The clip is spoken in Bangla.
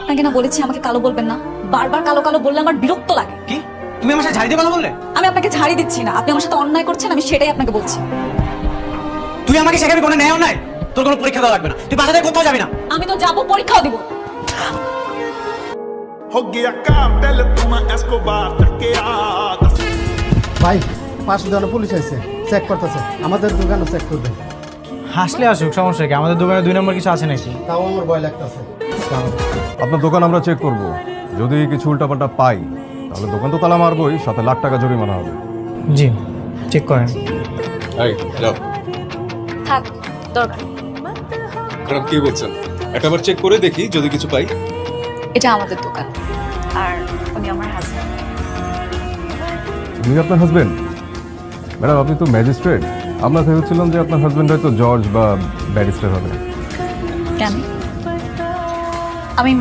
আপনাকে না বলেছি আমাকে কালো বলবেন না, বারবার কালো কালো বললে আমার বিরক্ত লাগে। কি তুমি আমার সাথে ঝাড়ি দিয়ে কথা বললে? আমি আপনাকে ঝাড়ি দিচ্ছি না, আপনি আমার সাথে অন্যায় করছেন, আমি সেটাই আপনাকে বলছি। তুই আমাকে শেখাবি কোনো ন্যায় নাই? তোর কোনো পরীক্ষা দেওয়া লাগবে না, তুই বাসা থেকে কোথাও যাবি না। আমি তো যাবো, পরীক্ষাও দিব। हो गया कार्टेल तुम एस्कोबार करके आ ভাই পাশে ধরে পুলিশ আইছে, চেক করতেছে, আমাদের দোকানও চেক করবে। হাসলে আসুক, সমস্যা কি? আমাদের দোকানে 2 নম্বর কিছু আছে নাকি? তাও আমার ভয় লাগতেছে। আপনার দোকান আমরা চেক করব, যদি কিছু উল্টাপাল্টা পাই তাহলে দোকান তো তালা মারবই, সাথে লাখ টাকা জরিমানা হবে। জি, চেক করেন। এই যাও। থাক, দরকার। খারাপ কি বলছেন? একবার চেক করে দেখি যদি কিছু পাই। এটা আমাদের দোকান, আর উনি আমার হাজবেন্ড। উনি আপনার হাজবেন্ড? ম্যাডাম আপনি তো ম্যাজিস্ট্রেট, আমরা ভেবেছিলাম যে আপনার হাজবেন্ড হয়তো জজ বা ব্যারিস্টার হবে। কেন? আমি